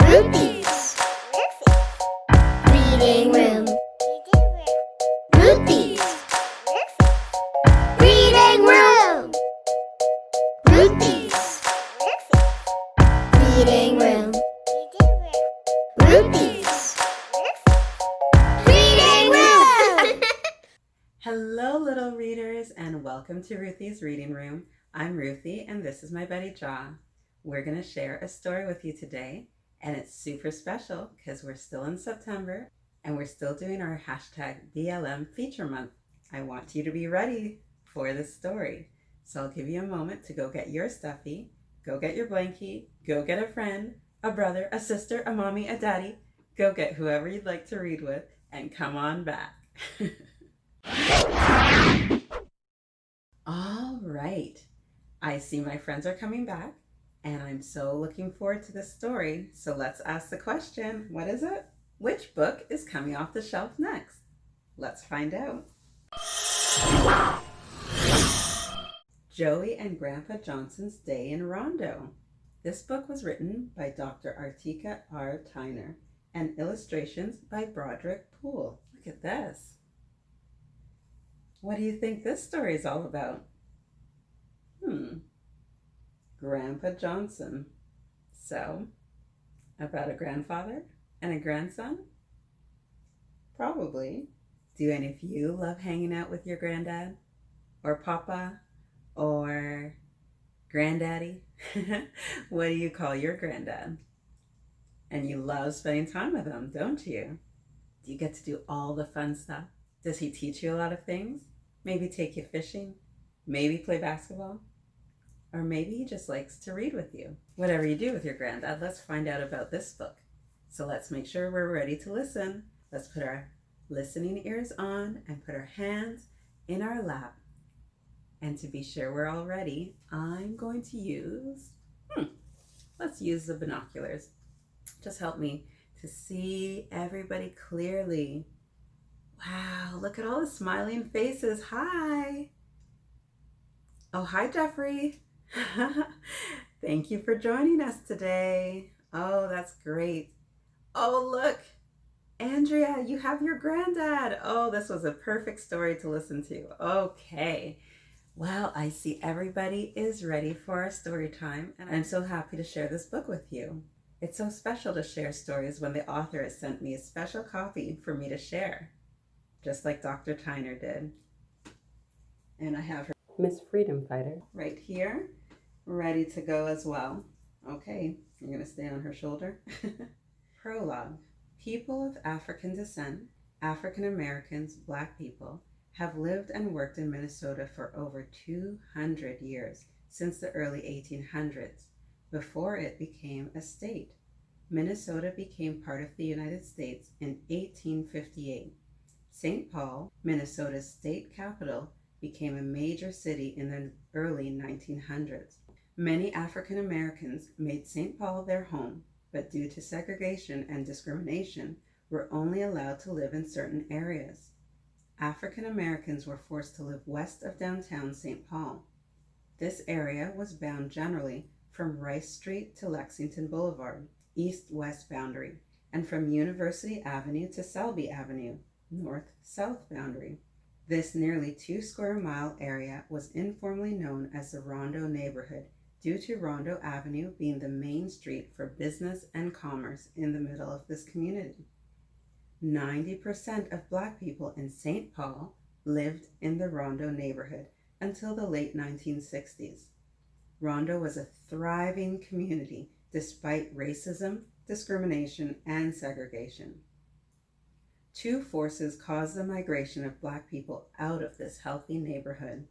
Ruthy's Reading Room. Ruthy's Reading Room. Ruthy's Reading Room. Ruthy's Reading Room. Hello, little readers, and welcome to Ruthy's Reading Room. I'm Ruthy, and this is my buddy Jaw. We're going to share a story with you today, and it's super special because we're still in September, and we're still doing our hashtag BLM feature month. I want you to be ready for this story. So I'll give you a moment to go get your stuffy, go get your blankie, go get a friend, a brother, a sister, a mommy, a daddy, go get whoever you'd like to read with, and come on back. All right, I see my friends are coming back, and I'm so looking forward to this story. So let's ask the question, what is it? Which book is coming off the shelf next? Let's find out. Joey and Grandpa Johnson's Day in Rondo. This book was written by Dr. Artika R. Tyner and illustrations by Broderick Poole. Look at this. What do you think this story is all about? Grandpa Johnson. So, about a grandfather and a grandson? Probably. Do any of you love hanging out with your granddad? Or papa? Or granddaddy? What do you call your granddad? And you love spending time with him, don't you? Do you get to do all the fun stuff? Does he teach you a lot of things? Maybe take you fishing? Maybe play basketball? Or maybe he just likes to read with you. Whatever you do with your granddad, let's find out about this book. So let's make sure we're ready to listen. Let's put our listening ears on and put our hands in our lap. And to be sure we're all ready, I'm going to use, let's use the binoculars. Just help me to see everybody clearly. Wow, look at all the smiling faces. Hi. Oh, hi, Jeffrey. Thank you for joining us today. Oh, that's great. Oh, look, Andrea, you have your granddad. Oh, this was a perfect story to listen to. Okay. Well, I see everybody is ready for our story time, and I'm so happy to share this book with you. It's so special to share stories when the author has sent me a special copy for me to share, just like Dr. Tyner did. And I have her Miss Freedom Fighter right here, ready to go as well. Okay, you're going to stay on her shoulder. Prologue. People of African descent, African Americans, Black people, have lived and worked in Minnesota for over 200 years, since the early 1800s, before it became a state. Minnesota became part of the United States in 1858. St. Paul, Minnesota's state capital, became a major city in the early 1900s. Many African Americans made St. Paul their home, but due to segregation and discrimination, were only allowed to live in certain areas. African Americans were forced to live west of downtown St. Paul. This area was bound generally from Rice Street to Lexington Boulevard, east-west boundary, and from University Avenue to Selby Avenue, north-south boundary. This nearly 2-square-mile area was informally known as the Rondo neighborhood due to Rondo Avenue being the main street for business and commerce in the middle of this community. 90% of Black people in St. Paul lived in the Rondo neighborhood until the late 1960s. Rondo was a thriving community despite racism, discrimination, and segregation. Two forces caused the migration of Black people out of this healthy neighborhood.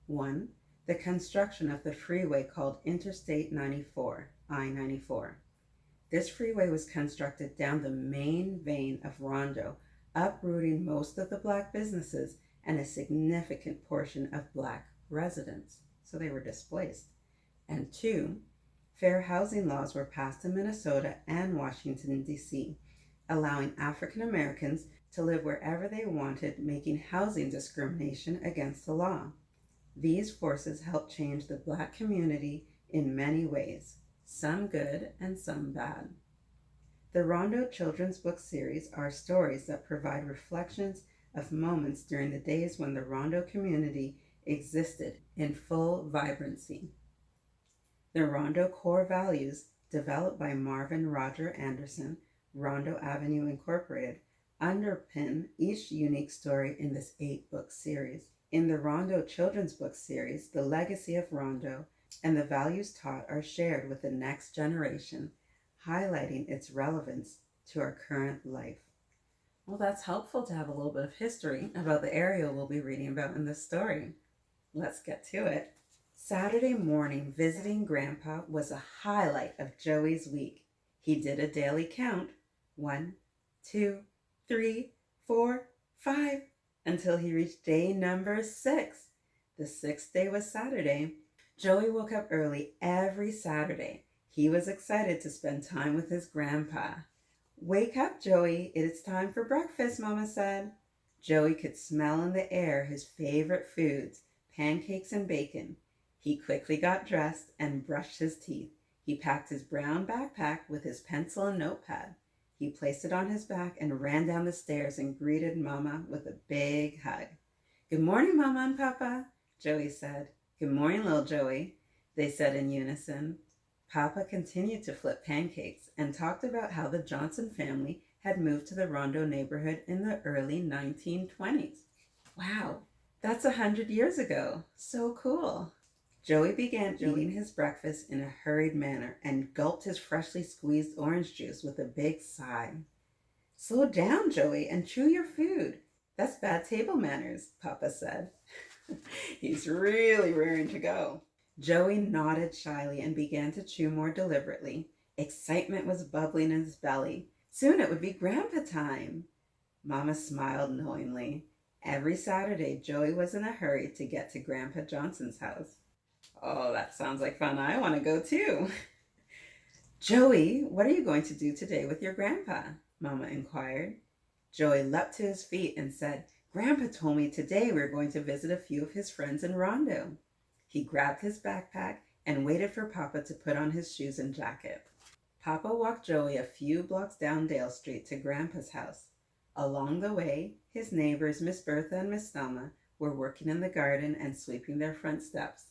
One, the construction of the freeway called Interstate 94, I-94. This freeway was constructed down the main vein of Rondo, uprooting most of the Black businesses and a significant portion of Black residents, so they were displaced. And two, fair housing laws were passed in Minnesota and Washington, D.C., allowing African Americans to live wherever they wanted, making housing discrimination against the law. These forces helped change the Black community in many ways, some good and some bad. The Rondo children's book series are stories that provide reflections of moments during the days when the Rondo community existed in full vibrancy. The Rondo core values, developed by Marvin Roger Anderson, Rondo Avenue Incorporated, underpin each unique story in this 8-book series. In the Rondo children's book series, the legacy of Rondo and the values taught are shared with the next generation, highlighting its relevance to our current life. Well, that's helpful to have a little bit of history about the area we'll be reading about in this story. Let's get to it. Saturday morning visiting Grandpa was a highlight of Joey's week. He did a daily count, 1, 2, 3, 4, 5, until he reached day number 6. The 6th day was Saturday. Joey woke up early every Saturday. He was excited to spend time with his grandpa. "Wake up, Joey. It is time for breakfast," Mama said. Joey could smell in the air his favorite foods, pancakes and bacon. He quickly got dressed and brushed his teeth. He packed his brown backpack with his pencil and notepad. He placed it on his back and ran down the stairs and greeted Mama with a big hug. "Good morning, Mama and Papa," Joey said. "Good morning, little Joey," they said in unison. Papa continued to flip pancakes and talked about how the Johnson family had moved to the Rondo neighborhood in the early 1920s. Wow, that's 100 years ago. So cool. Joey began eating his breakfast in a hurried manner and gulped his freshly squeezed orange juice with a big sigh. "Slow down, Joey, and chew your food. That's bad table manners," Papa said. He's really raring to go. Joey nodded shyly and began to chew more deliberately. Excitement was bubbling in his belly. Soon it would be Grandpa time. Mama smiled knowingly. Every Saturday, Joey was in a hurry to get to Grandpa Johnson's house. "Oh, that sounds like fun. I want to go too." "Joey, what are you going to do today with your grandpa?" Mama inquired. Joey leapt to his feet and said, "Grandpa told me today we're going to visit a few of his friends in Rondo." He grabbed his backpack and waited for Papa to put on his shoes and jacket. Papa walked Joey a few blocks down Dale Street to Grandpa's house. Along the way, his neighbors, Miss Bertha and Miss Thelma, were working in the garden and sweeping their front steps.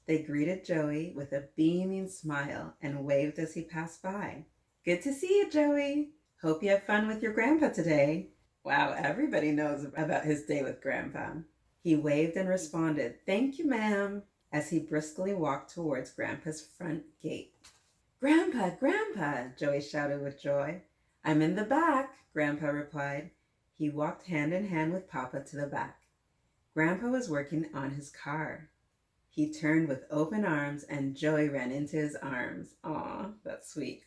They greeted Joey with a beaming smile and waved as he passed by. "Good to see you, Joey. Hope you have fun with your grandpa today." Wow, everybody knows about his day with Grandpa. He waved and responded, "Thank you, ma'am," as he briskly walked towards Grandpa's front gate. "Grandpa, Grandpa," Joey shouted with joy. "I'm in the back," Grandpa replied. He walked hand in hand with Papa to the back. Grandpa was working on his car. He turned with open arms and Joey ran into his arms. Aw, that's sweet.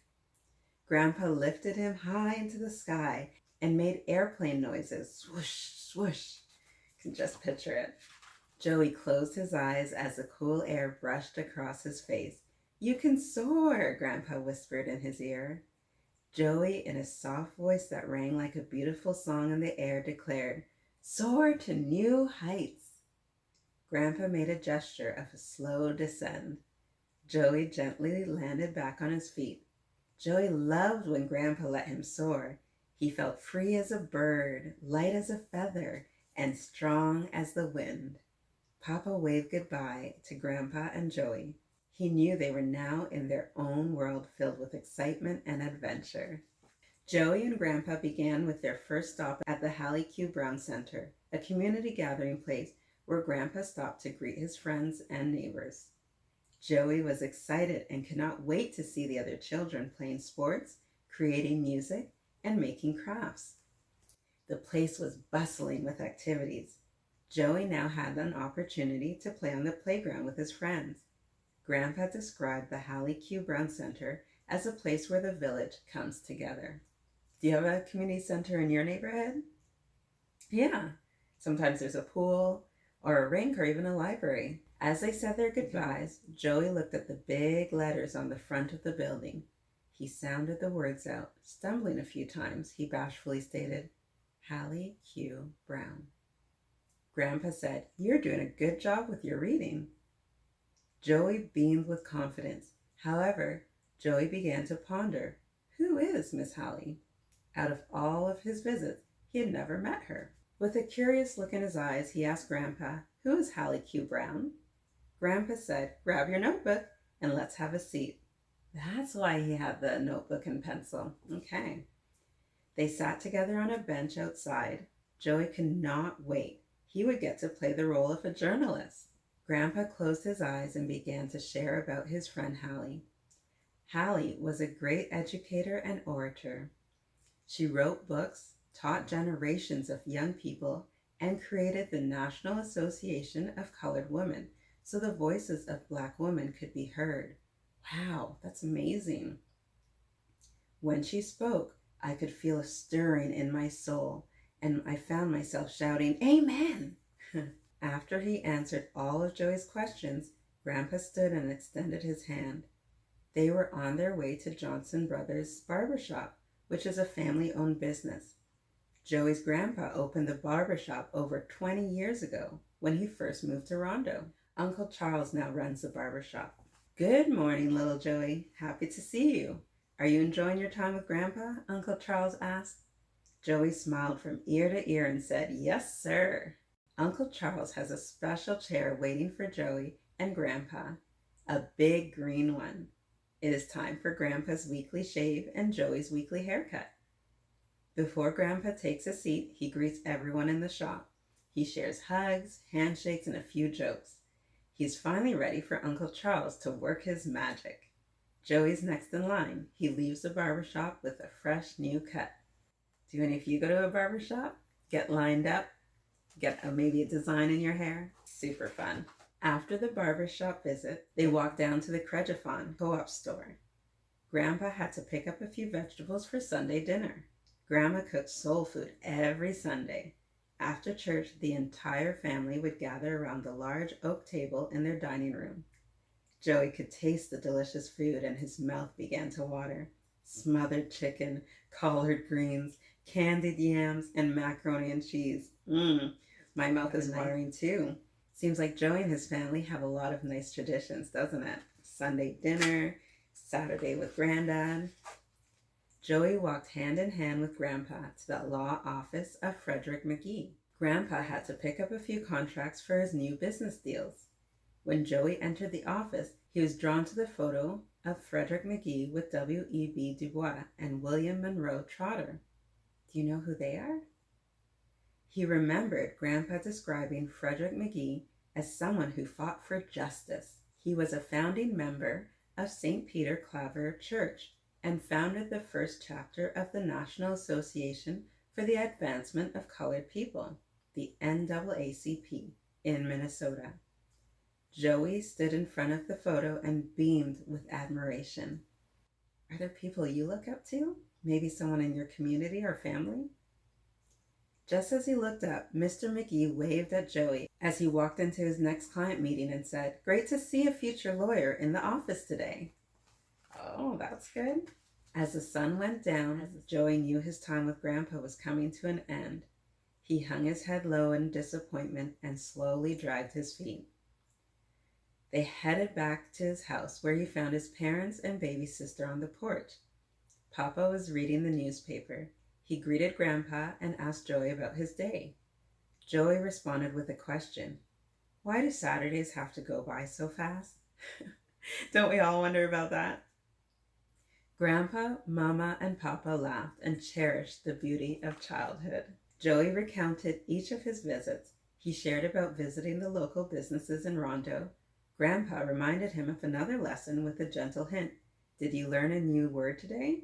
Grandpa lifted him high into the sky and made airplane noises. Swoosh, swoosh. You can just picture it. Joey closed his eyes as the cool air brushed across his face. "You can soar," Grandpa whispered in his ear. Joey, in a soft voice that rang like a beautiful song in the air, declared, "Soar to new heights." Grandpa made a gesture of a slow descend. Joey gently landed back on his feet. Joey loved when Grandpa let him soar. He felt free as a bird, light as a feather, and strong as the wind. Papa waved goodbye to Grandpa and Joey. He knew they were now in their own world filled with excitement and adventure. Joey and Grandpa began with their first stop at the Hallie Q Brown Center, a community gathering place where Grandpa stopped to greet his friends and neighbors. Joey was excited and could not wait to see the other children playing sports, creating music, and making crafts. The place was bustling with activities. Joey now had an opportunity to play on the playground with his friends. Grandpa described the Hallie Q Brown Center as a place where the village comes together. Do you have a community center in your neighborhood? Yeah. Sometimes there's a pool or a rink or even a library. As they said their goodbyes, Joey looked at the big letters on the front of the building. He sounded the words out. Stumbling a few times, he bashfully stated, "Hallie Q Brown." Grandpa said, "You're doing a good job with your reading." Joey beamed with confidence. However, Joey began to ponder, "Who is Miss Hallie?" Out of all of his visits, he had never met her. With a curious look in his eyes, he asked Grandpa, "Who is Hallie Q Brown?" Grandpa said, "Grab your notebook and let's have a seat." That's why he had the notebook and pencil. Okay. They sat together on a bench outside. Joey could not wait. He would get to play the role of a journalist. Grandpa closed his eyes and began to share about his friend Hallie. Hallie was a great educator and orator. She wrote books, taught generations of young people, and created the National Association of Colored Women so the voices of Black women could be heard. Wow, that's amazing. When she spoke, I could feel a stirring in my soul, and I found myself shouting, "Amen!" After he answered all of Joey's questions, Grandpa stood and extended his hand. They were on their way to Johnson Brothers Barber Shop, which is a family-owned business. Joey's grandpa opened the barber shop over 20 years ago when he first moved to Rondo. Uncle Charles now runs the barber shop. "Good morning, little Joey. Happy to see you. Are you enjoying your time with Grandpa?" Uncle Charles asked. Joey smiled from ear to ear and said, "Yes, sir." Uncle Charles has a special chair waiting for Joey and Grandpa, a big green one. It is time for Grandpa's weekly shave and Joey's weekly haircut. Before Grandpa takes a seat, he greets everyone in the shop. He shares hugs, handshakes, and a few jokes. He's finally ready for Uncle Charles to work his magic. Joey's next in line. He leaves the barber shop with a fresh new cut. Do any of you go to a barber shop? Get lined up? Get maybe a design in your hair? Super fun. After the barber shop visit, they walked down to the Crejafon co-op store. Grandpa had to pick up a few vegetables for Sunday dinner. Grandma cooked soul food every Sunday. After church, the entire family would gather around the large oak table in their dining room. Joey could taste the delicious food and his mouth began to water. Smothered chicken, collard greens, candied yams, and macaroni and cheese. My mouth is watering too. Seems like Joey and his family have a lot of nice traditions, doesn't it? Sunday dinner, Saturday with Granddad. Joey walked hand in hand with Grandpa to the law office of Frederick McGee. Grandpa had to pick up a few contracts for his new business deals. When Joey entered the office, he was drawn to the photo of Frederick McGee with W.E.B. Du Bois and William Monroe Trotter. Do you know who they are? He remembered Grandpa describing Frederick McGee as someone who fought for justice. He was a founding member of St. Peter Claver Church and founded the first chapter of the National Association for the Advancement of Colored People, the NAACP, in Minnesota. Joey stood in front of the photo and beamed with admiration. Are there people you look up to? Maybe someone in your community or family? Just as he looked up, Mr. McGee waved at Joey as he walked into his next client meeting and said, "Great to see a future lawyer in the office today." Oh, that's good. As the sun went down, Joey knew his time with Grandpa was coming to an end. He hung his head low in disappointment and slowly dragged his feet. They headed back to his house where he found his parents and baby sister on the porch. Papa was reading the newspaper. He greeted Grandpa and asked Joey about his day. Joey responded with a question. Why do Saturdays have to go by so fast? Don't we all wonder about that? Grandpa, Mama, and Papa laughed and cherished the beauty of childhood. Joey recounted each of his visits. He shared about visiting the local businesses in Rondo. Grandpa reminded him of another lesson with a gentle hint. Did you learn a new word today?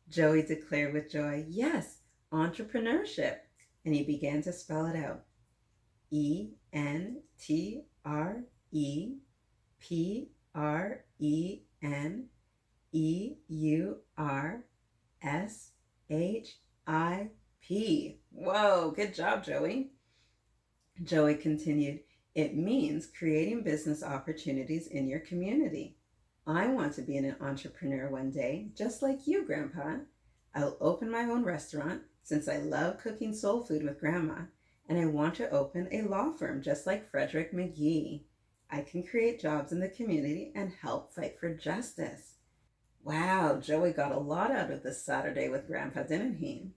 Joey declared with joy, yes, entrepreneurship. And he began to spell it out. ENTREPRENEURSHIP. Whoa, good job, Joey. Joey continued, it means creating business opportunities in your community. I want to be an entrepreneur one day, just like you, Grandpa. I'll open my own restaurant since I love cooking soul food with Grandma, and I want to open a law firm just like Frederick McGee. I can create jobs in the community and help fight for justice. Wow, Joey got a lot out of this Saturday with Grandpa, didn't he?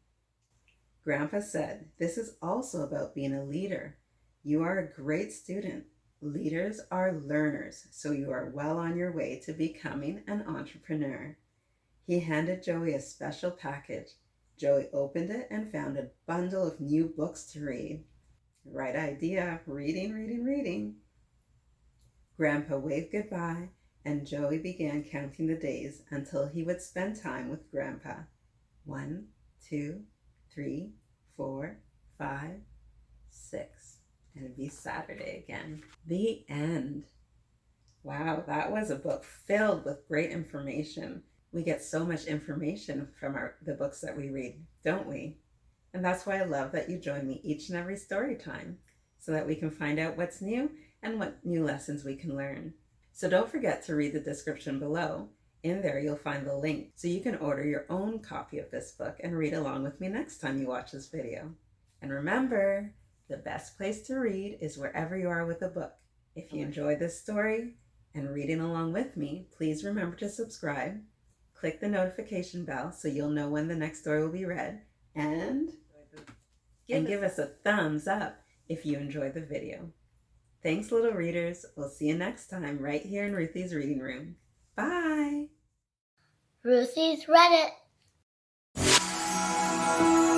Grandpa said, "This is also about being a leader. You are a great student. Leaders are learners, so you are well on your way to becoming an entrepreneur." He handed Joey a special package. Joey opened it and found a bundle of new books to read. Right idea, reading, reading, reading. Grandpa waved goodbye, and Joey began counting the days until he would spend time with Grandpa. 1, 2, 3, 4, 5, 6. And it'd be Saturday again. The end. Wow, that was a book filled with great information. We get so much information from the books that we read, don't we? And that's why I love that you join me each and every story time, so that we can find out what's new and what new lessons we can learn. So don't forget to read the description below. In there you'll find the link so you can order your own copy of this book and read along with me next time you watch this video. And remember, the best place to read is wherever you are with a book. If you enjoy this story and reading along with me, please remember to subscribe, click the notification bell so you'll know when the next story will be read, and give us a thumbs up if you enjoyed the video. Thanks, little readers. We'll see you next time right here in Ruthy's Reading Room. Bye! Ruthy's read it.